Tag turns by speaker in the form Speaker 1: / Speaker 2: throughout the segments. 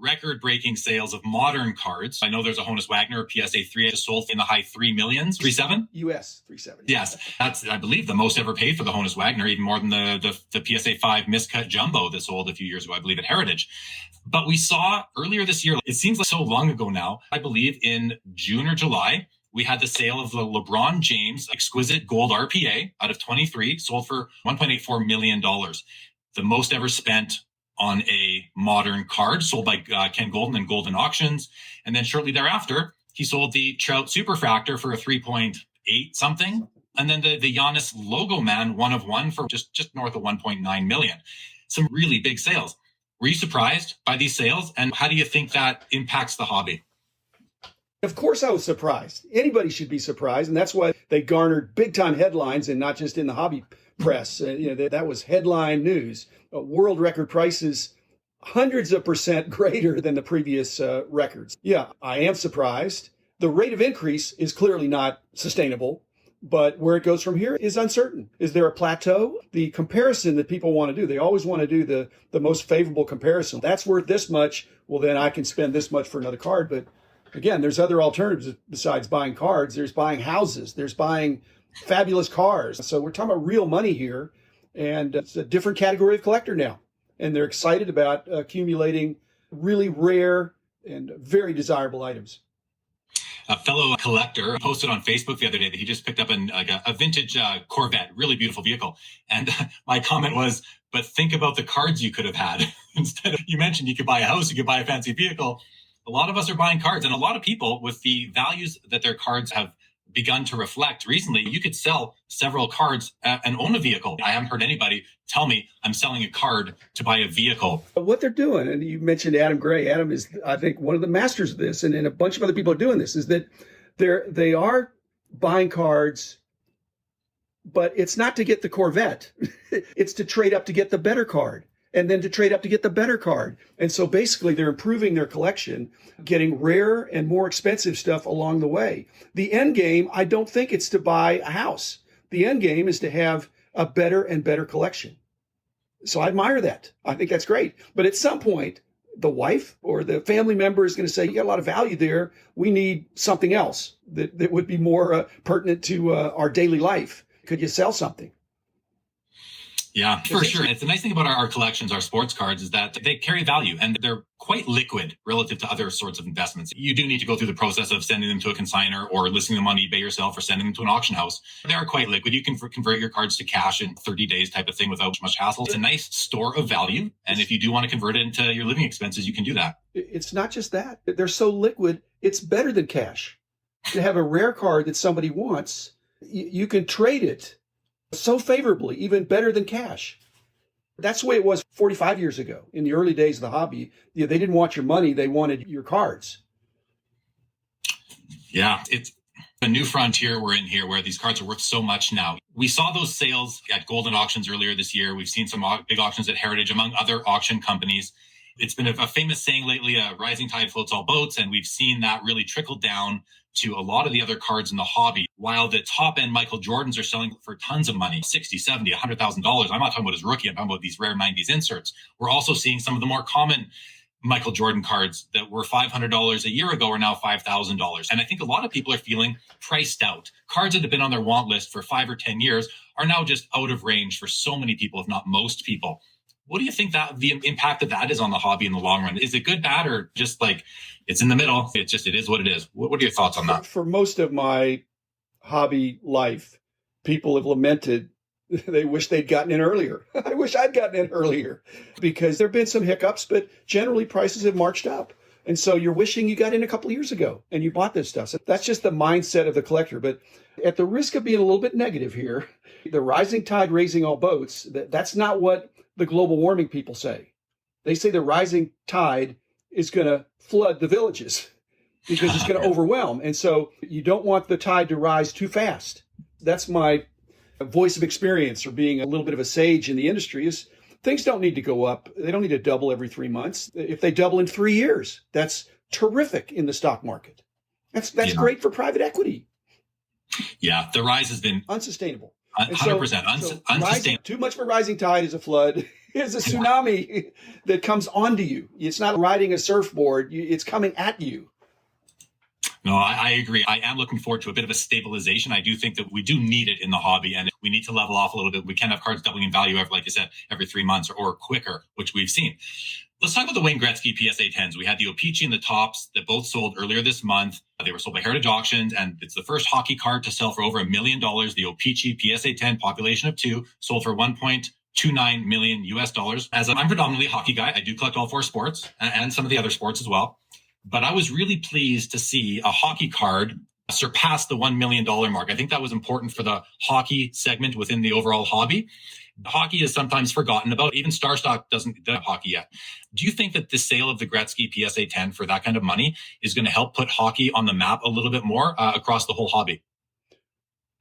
Speaker 1: record-breaking sales of modern cards. I know there's a Honus Wagner PSA 3 just sold in the high 3 millions, 3.7?
Speaker 2: US 3.7.
Speaker 1: Yes, that's, I believe, the most ever paid for the Honus Wagner, even more than the PSA 5 miscut jumbo that sold a few years ago, I believe, at Heritage. But we saw earlier this year, it seems like so long ago now, I believe in June or July, we had the sale of the LeBron James Exquisite Gold RPA out of 23, sold for $1.84 million. The most ever spent on a modern card, sold by Ken Golden and Golden Auctions. And then shortly thereafter, he sold the Trout Superfractor for a 3.8 something. And then the Giannis Logo Man 1 of 1 for just north of 1.9 million. Some really big sales. Were you surprised by these sales? And how do you think that impacts the hobby?
Speaker 2: Of course I was surprised. Anybody should be surprised. And that's why they garnered big time headlines and not just in the hobby press. That was headline news. World record prices, hundreds of percent greater than the previous records. Yeah, I am surprised. The rate of increase is clearly not sustainable, but where it goes from here is uncertain. Is there a plateau? The comparison that people want to do, they always want to do the most favorable comparison. That's worth this much. Well, then I can spend this much for another card. But again, there's other alternatives besides buying cards. There's buying houses. There's buying fabulous cars. So we're talking about real money here. And it's a different category of collector now. And they're excited about accumulating really rare and very desirable items.
Speaker 1: A fellow collector posted on Facebook the other day that he just picked up a vintage Corvette, really beautiful vehicle. And my comment was, but think about the cards you could have had. Instead of, you mentioned you could buy a house, you could buy a fancy vehicle. A lot of us are buying cards, and a lot of people with the values that their cards have begun to reflect recently, you could sell several cards and own a vehicle. I haven't heard anybody tell me I'm selling a card to buy a vehicle.
Speaker 2: What they're doing, and you mentioned Adam Gray. Adam is, I think, one of the masters of this, and a bunch of other people are doing this, is that they are buying cards, but it's not to get the Corvette. It's to trade up to get the better card, and then to trade up to get the better card. And so basically they're improving their collection, getting rarer and more expensive stuff along the way. The end game, I don't think it's to buy a house. The end game is to have a better and better collection. So I admire that. I think that's great. But at some point, the wife or the family member is going to say, you got a lot of value there. We need something else that would be more pertinent to our daily life. Could you sell something?
Speaker 1: Yeah, for sure. It's the nice thing about our collections, our sports cards, is that they carry value and they're quite liquid relative to other sorts of investments. You do need to go through the process of sending them to a consignor or listing them on eBay yourself or sending them to an auction house. They are quite liquid. You can convert your cards to cash in 30 days type of thing without much hassle. It's a nice store of value. And if you do want to convert it into your living expenses, you can do that.
Speaker 2: It's not just that. They're so liquid, it's better than cash. To have a rare card that somebody wants, you can trade it so favorably, even better than cash. That's the way it was 45 years ago. In the early days of the hobby, they didn't want your money, they wanted your cards.
Speaker 1: Yeah, it's a new frontier we're in here where these cards are worth so much now. We saw those sales at Golden Auctions earlier this year. We've seen some big auctions at Heritage, among other auction companies. It's been a famous saying lately, a rising tide floats all boats, and we've seen that really trickle down to a lot of the other cards in the hobby. While the top-end Michael Jordans are selling for tons of money, $60, $70, $100,000. I'm not talking about his rookie. I'm talking about these rare 90s inserts. We're also seeing some of the more common Michael Jordan cards that were $500 a year ago are now $5,000. And I think a lot of people are feeling priced out. Cards that have been on their want list for 5 or 10 years are now just out of range for so many people, if not most people. What do you think that the impact of that is on the hobby in the long run? Is it good, bad, or just like it's in the middle? It is what it is. What are your thoughts on that?
Speaker 2: For most of my hobby life, people have lamented they wish they'd gotten in earlier. I wish I'd gotten in earlier because there have been some hiccups, but generally prices have marched up. And so you're wishing you got in a couple of years ago and you bought this stuff. So that's just the mindset of the collector. But at the risk of being a little bit negative here, the rising tide raising all boats, that's not what the global warming people say. They say the rising tide is going to flood the villages because it's going to overwhelm. And so you don't want the tide to rise too fast. That's my voice of experience, or being a little bit of a sage in the industry, is things don't need to go up. They don't need to double every 3 months. If they double in 3 years, that's terrific in the stock market. That's great for private equity.
Speaker 1: Yeah, the rise has been
Speaker 2: unsustainable. And so,
Speaker 1: 100%
Speaker 2: rising,
Speaker 1: unsustainable.
Speaker 2: too much of a rising tide is a flood, is a tsunami that comes onto you. It's not riding a surfboard, it's coming at you.
Speaker 1: No, I agree. I am looking forward to a bit of a stabilization. I do think that we do need it in the hobby, and we need to level off a little bit. We can't have cards doubling in value, like I said, every 3 months or quicker, which we've seen. Let's talk about the Wayne Gretzky PSA 10s. We had the O-Pee-Chee and the Tops that both sold earlier this month. They were sold by Heritage Auctions, and it's the first hockey card to sell for over $1 million. The O-Pee-Chee PSA 10, population of 2, sold for 1.29 million US dollars. As I'm predominantly a hockey guy, I do collect all 4 sports and some of the other sports as well. But I was really pleased to see a hockey card surpass the $1 million mark. I think that was important for the hockey segment within the overall hobby. Hockey is sometimes forgotten about. Even Starstock doesn't have hockey yet. Do you think that the sale of the Gretzky PSA 10 for that kind of money is going to help put hockey on the map a little bit more across the whole hobby?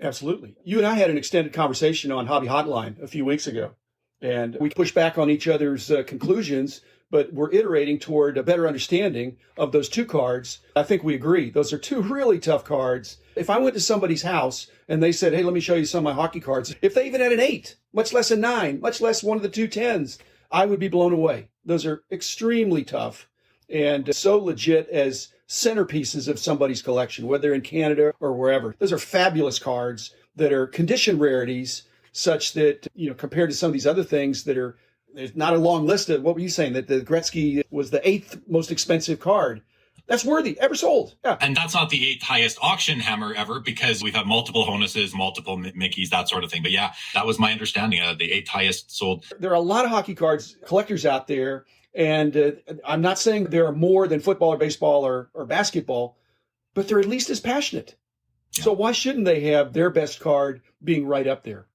Speaker 2: Absolutely. You and I had an extended conversation on Hobby Hotline a few weeks ago, and we pushed back on each other's conclusions, but we're iterating toward a better understanding of those 2 cards. I think we agree. Those are 2 really tough cards. If I went to somebody's house and they said, hey, let me show you some of my hockey cards, if they even had an 8, much less a 9, much less one of the 2 10s, I would be blown away. Those are extremely tough and so legit as centerpieces of somebody's collection, whether in Canada or wherever. Those are fabulous cards that are condition rarities, such that, compared to some of these other things that are, there's not a long list of, what were you saying, that the Gretzky was the 8th most expensive card? That's worthy, ever sold. Yeah.
Speaker 1: And that's not the 8th highest auction hammer ever, because we've had multiple Honuses, multiple Mickeys, that sort of thing. But yeah, that was my understanding of the 8th highest sold.
Speaker 2: There are a lot of hockey cards collectors out there. And I'm not saying there are more than football or baseball or basketball, but they're at least as passionate. Yeah. So why shouldn't they have their best card being right up there?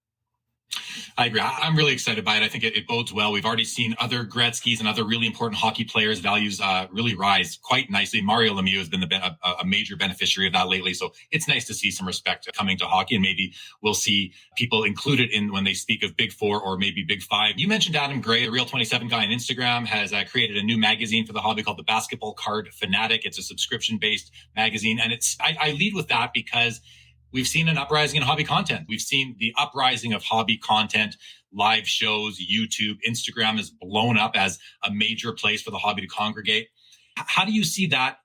Speaker 1: I agree. I'm really excited by it. I think it bodes well. We've already seen other Gretzky's and other really important hockey players' values really rise quite nicely. Mario Lemieux has been a major beneficiary of that lately. So it's nice to see some respect coming to hockey, and maybe we'll see people included in when they speak of Big Four or maybe Big Five. You mentioned Adam Gray, the Real 27 guy on Instagram, has created a new magazine for the hobby called the Basketball Card Fanatic. It's a subscription-based magazine, and I lead with that because we've seen an uprising in hobby content. We've seen the uprising of hobby content, live shows, YouTube, Instagram is blown up as a major place for the hobby to congregate. How do you see that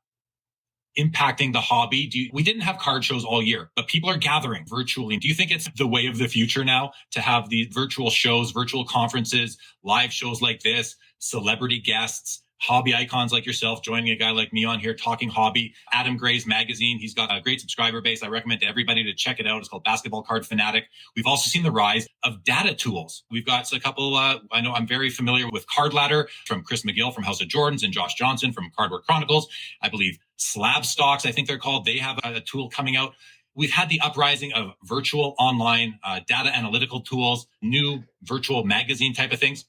Speaker 1: impacting the hobby? We didn't have card shows all year, but people are gathering virtually. Do you think it's the way of the future now to have these virtual shows, virtual conferences, live shows like this, celebrity guests, hobby icons like yourself joining a guy like me on here talking hobby? Adam Gray's magazine, he's got a great subscriber base. I recommend to everybody to check it out. It's called Basketball Card Fanatic. We've also seen the rise of data tools. We've got a couple, I know I'm very familiar with Card Ladder from Chris McGill from House of Jordans and Josh Johnson from Cardboard Chronicles. I believe Slab Stocks, I think they're called. They have a tool coming out. We've had the uprising of virtual online data analytical tools, new virtual magazine type of things.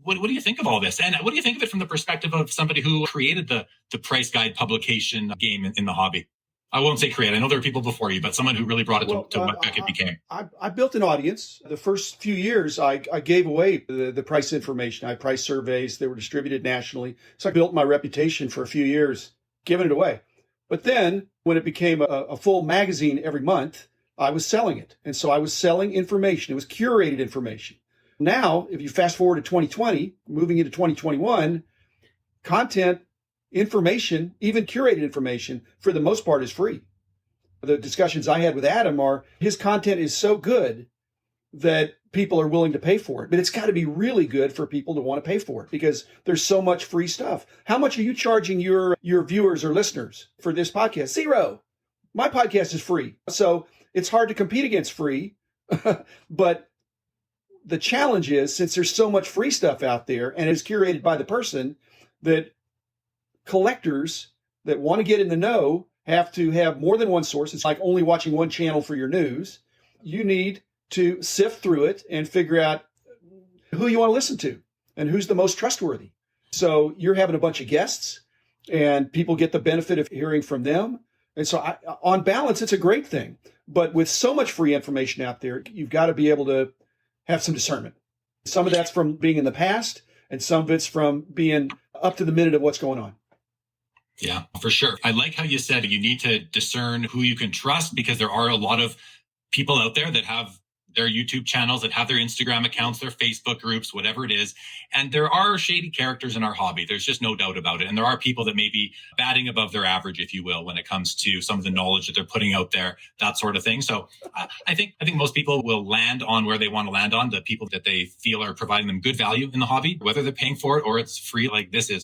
Speaker 1: What do you think of all this? And what do you think of it from the perspective of somebody who created the price guide publication game in the hobby? I won't say create. I know there are people before you, but someone who really brought it to what Beckett became.
Speaker 2: I built an audience. The first few years, I gave away the price information. I had price surveys. They were distributed nationally. So I built my reputation for a few years, giving it away. But then when it became a full magazine every month, I was selling it. And so I was selling information. It was curated information. Now, if you fast forward to 2020, moving into 2021, content, information, even curated information, for the most part, is free. The discussions I had with Adam are his content is so good that people are willing to pay for it. But it's got to be really good for people to want to pay for it because there's so much free stuff. How much are you charging your viewers or listeners for this podcast? $0. My podcast is free. So it's hard to compete against free, but the challenge is, since there's so much free stuff out there and it's curated by the person, that collectors that want to get in the know have to have more than one source. It's like only watching one channel for your news. You need to sift through it and figure out who you want to listen to and who's the most trustworthy. So you're having a bunch of guests and people get the benefit of hearing from them. And so on balance, it's a great thing. But with so much free information out there, you've got to be able to have some discernment. Some of that's from being in the past, and some of it's from being up to the minute of what's going on.
Speaker 1: Yeah, for sure. I like how you said you need to discern who you can trust, because there are a lot of people out there that have their YouTube channels, that have their Instagram accounts, their Facebook groups, whatever it is. And there are shady characters in our hobby. There's just no doubt about it. And there are people that may be batting above their average, if you will, when it comes to some of the knowledge that they're putting out there, that sort of thing. So I think most people will land on where they want to land on, the people that they feel are providing them good value in the hobby, whether they're paying for it or it's free like this is.